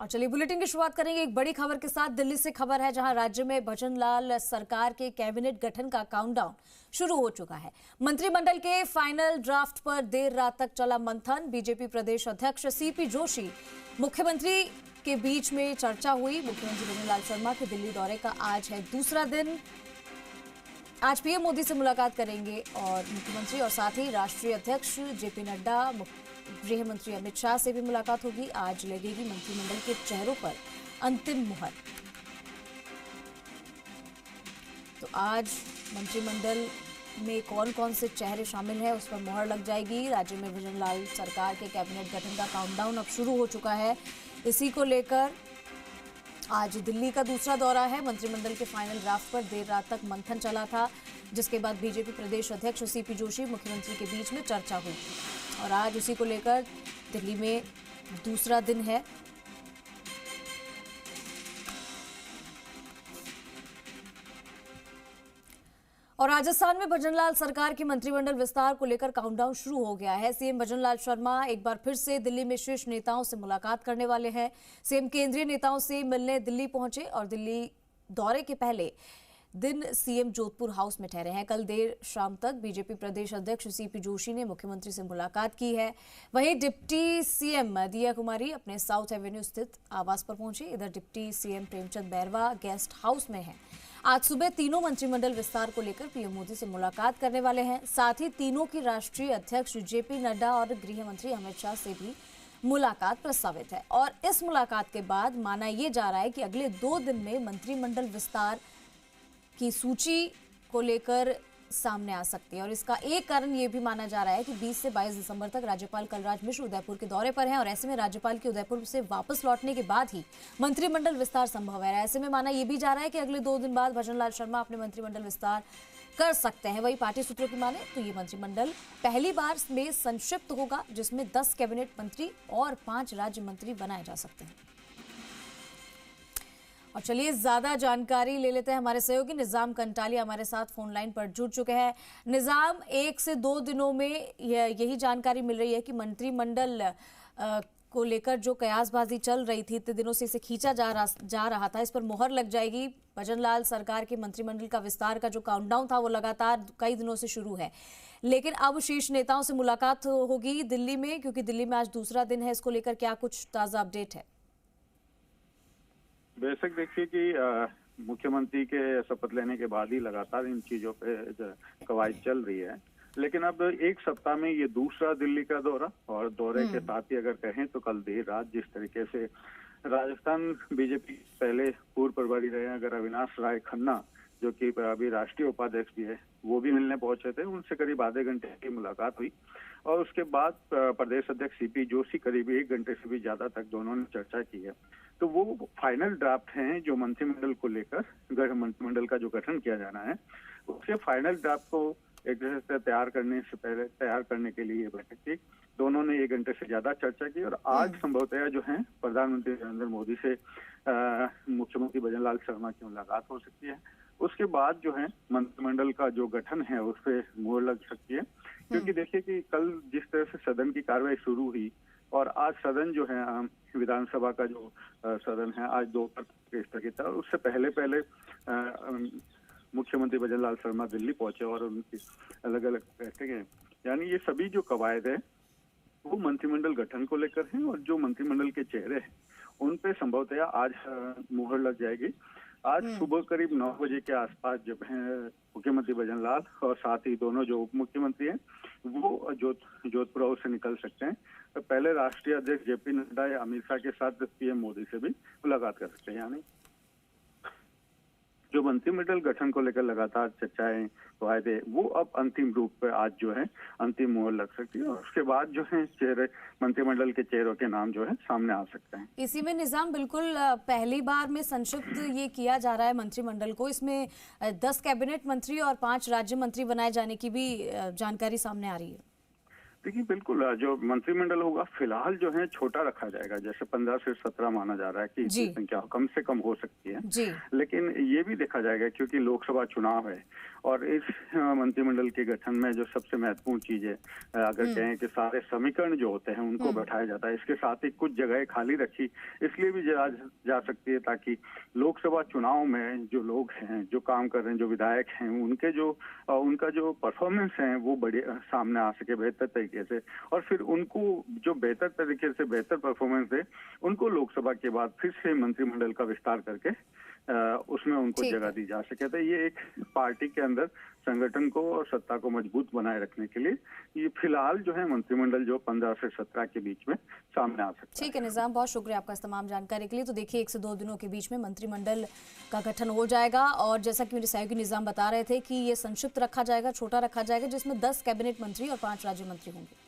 और चलिए बुलेटिन की शुरुआत करेंगे एक बड़ी खबर के साथ। दिल्ली से खबर है जहां राज्य में भजनलाल सरकार के कैबिनेट गठन का काउंटडाउन शुरू हो चुका है। मंत्रिमंडल के फाइनल ड्राफ्ट पर देर रात तक चला मंथन। बीजेपी प्रदेश अध्यक्ष सीपी जोशी मुख्यमंत्री के बीच में चर्चा हुई। मुख्यमंत्री भजनलाल शर्मा के दिल्ली दौरे का आज है दूसरा दिन। आज पीएम मोदी से मुलाकात करेंगे और मुख्यमंत्री और साथ ही राष्ट्रीय अध्यक्ष जेपी नड्डा, गृह मंत्री अमित शाह से भी मुलाकात होगी। आज लगेगी मंत्रिमंडल के चेहरों पर अंतिम मुहर। तो आज मंत्रिमंडल में कौन कौन से चेहरे शामिल हैं उस पर मुहर लग जाएगी। राज्य में भजनलाल सरकार के कैबिनेट गठन का काउंटडाउन अब शुरू हो चुका है। इसी को लेकर आज दिल्ली का दूसरा दौरा है। मंत्रिमंडल के फाइनल ड्राफ्ट पर देर रात तक मंथन चला था, जिसके बाद बीजेपी प्रदेश अध्यक्ष सीपी जोशी मुख्यमंत्री के बीच में चर्चा हुई और आज उसी को लेकर दिल्ली में दूसरा दिन है। और राजस्थान में भजनलाल सरकार के मंत्रिमंडल विस्तार को लेकर काउंटडाउन शुरू हो गया है। सीएम भजनलाल शर्मा एक बार फिर से दिल्ली में शीर्ष नेताओं से मुलाकात करने वाले हैं। सीएम केंद्रीय नेताओं से मिलने दिल्ली पहुंचे और दिल्ली दौरे के पहले दिन सीएम जोधपुर हाउस में ठहरे हैं। कल देर शाम तक बीजेपी प्रदेश अध्यक्ष सीपी जोशी ने मुख्यमंत्री से मुलाकात की है। वहीं डिप्टी सीएम दिया कुमारी अपने साउथ एवेन्यू स्थित आवास पर पहुंचे। इधर deputy CM Premchand Bairwa guest house में हैं। आज सुबह तीनों मंत्रिमंडल विस्तार को लेकर पीएम मोदी से मुलाकात करने वाले हैं। साथ ही तीनों की राष्ट्रीय अध्यक्ष जेपी नड्डा और गृह मंत्री अमित शाह से भी मुलाकात प्रस्तावित है। और इस मुलाकात के बाद माना यह जा रहा है कि अगले 2 दिन में मंत्रिमंडल विस्तार की सूची को लेकर सामने आ सकती है। और इसका एक कारण यह भी माना जा रहा है कि 20 से 22 दिसंबर तक राज्यपाल कलराज मिश्र उदयपुर के दौरे पर हैं और ऐसे में राज्यपाल के उदयपुर से वापस लौटने के बाद ही मंत्रिमंडल विस्तार संभव है। ऐसे में माना यह भी जा रहा है कि अगले 2 दिन बाद भजनलाल शर्मा अपने मंत्रिमंडल विस्तार कर सकते हैं। वही पार्टी सूत्रों की माने तो ये मंत्रिमंडल पहली बार में संक्षिप्त होगा, जिसमें 10 कैबिनेट मंत्री और 5 राज्य मंत्री बनाए जा सकते हैं। और चलिए ज्यादा जानकारी ले लेते हैं। हमारे सहयोगी निजाम कंटालिया हमारे साथ फोन लाइन पर जुड़ चुके हैं। निजाम, 1 से 2 दिनों में यही जानकारी मिल रही है कि मंत्रिमंडल को लेकर जो कयासबाजी चल रही थी, इतने दिनों से इसे खींचा जा रहा था, इस पर मुहर लग जाएगी। भजनलाल सरकार के मंत्रिमंडल का विस्तार का जो काउंटडाउन था वो लगातार कई दिनों से शुरू है, लेकिन अब शीर्ष नेताओं से मुलाकात होगी दिल्ली में, क्योंकि दिल्ली में आज दूसरा दिन है। इसको लेकर क्या कुछ ताजा अपडेट है? बेशक देखिए कि मुख्यमंत्री के शपथ लेने के बाद ही लगातार इन चीजों पे कवायद चल रही है, लेकिन अब एक सप्ताह में ये दूसरा दिल्ली का दौरा और दौरे के साथ ही अगर कहें तो कल देर रात जिस तरीके से राजस्थान बीजेपी पहले पूर्व प्रभारी रहे अगर अविनाश राय खन्ना, जो कि अभी राष्ट्रीय उपाध्यक्ष भी है, वो भी मिलने पहुंचे थे। उनसे करीब आधे घंटे की मुलाकात हुई और उसके बाद प्रदेश अध्यक्ष सीपी जोशी करीब 1 घंटे से भी ज्यादा तक दोनों ने चर्चा की है। तो वो फाइनल ड्राफ्ट हैं जो मंत्रिमंडल को लेकर मंत्रिमंडल का जो गठन किया जाना है, उसके फाइनल ड्राफ्ट को एक तरह से तैयार करने के लिए बैठक थी। दोनों ने 1 घंटे से ज्यादा चर्चा की और आज संभवतः जो है प्रधानमंत्री नरेंद्र मोदी से मुख्यमंत्री भजनलाल शर्मा की मुलाकात हो सकती है। उसके बाद जो है मंत्रिमंडल का जो गठन है उस पर मुहर लग सकती है, क्योंकि देखिए कि कल जिस तरह से सदन की कार्रवाई शुरू हुई और आज सदन जो है विधानसभा का जो सदन है आज दोपहर स्थगित है और उससे पहले मुख्यमंत्री भजनलाल शर्मा दिल्ली पहुंचे और उनकी अलग अलग बैठकें, यानी ये सभी जो कवायद है वो मंत्रिमंडल गठन को लेकर हैं और जो मंत्रिमंडल के चेहरे हैं उन पे संभवतः आज मुहर लग जाएगी। आज सुबह करीब 9 बजे के आसपास जब है मुख्यमंत्री भजनलाल और साथ ही दोनों जो उप मुख्यमंत्री हैं वो जोधपुर हाउस से निकल सकते हैं। तो पहले राष्ट्रीय अध्यक्ष जेपी नड्डा या अमित शाह के साथ पीएम मोदी से भी मुलाकात कर सकते हैं। यानी जो मंत्रिमंडल गठन को लेकर लगातार चर्चाएं वायदे वो अब अंतिम रूप पे आज जो है अंतिम मुहर लग सकती है और उसके बाद जो है मंत्रिमंडल के चेहरों के नाम जो है सामने आ सकते हैं। इसी में निजाम बिल्कुल पहली बार में संक्षिप्त ये किया जा रहा है मंत्रिमंडल को। इसमें 10 कैबिनेट मंत्री और 5 राज्य मंत्री बनाए जाने की भी जानकारी सामने आ रही है। देखिए बिल्कुल जो मंत्रिमंडल होगा फिलहाल जो है छोटा रखा जाएगा, जैसे 15 से 17 माना जा रहा है कि इसकी संख्या कम से कम हो सकती है, लेकिन ये भी देखा जाएगा क्योंकि लोकसभा चुनाव है और इस मंत्रिमंडल के गठन में जो सबसे महत्वपूर्ण चीज है, अगर कहें कि सारे समीकरण जो होते हैं उनको बैठाया जाता है। इसके साथ ही कुछ जगह खाली रखी इसलिए भी जा सकती है ताकि लोकसभा चुनाव में जो लोग हैं, जो काम कर रहे हैं, जो विधायक हैं, उनका जो परफॉर्मेंस है वो बड़े सामने आ सके बेहतर तरीके से, और फिर उनको जो बेहतर तरीके से बेहतर परफॉर्मेंस है उनको लोकसभा के बाद फिर से मंत्रिमंडल का विस्तार करके उसमें उनको जगह दी जा सके। तो ये एक पार्टी के अंदर संगठन को और सत्ता को मजबूत बनाए रखने के लिए ये फिलहाल जो है मंत्रिमंडल जो 15 से 17 के बीच में सामने आ सकता है। ठीक है निजाम, बहुत शुक्रिया आपका इस तमाम जानकारी के लिए। तो देखिए 1 से 2 दिनों के बीच में मंत्रिमंडल का गठन हो जाएगा और जैसा कि मेरे सहयोगी निजाम बता रहे थे कि ये संक्षिप्त रखा जाएगा, छोटा रखा जाएगा, जिसमें 10 कैबिनेट मंत्री और 5 राज्य मंत्री होंगे।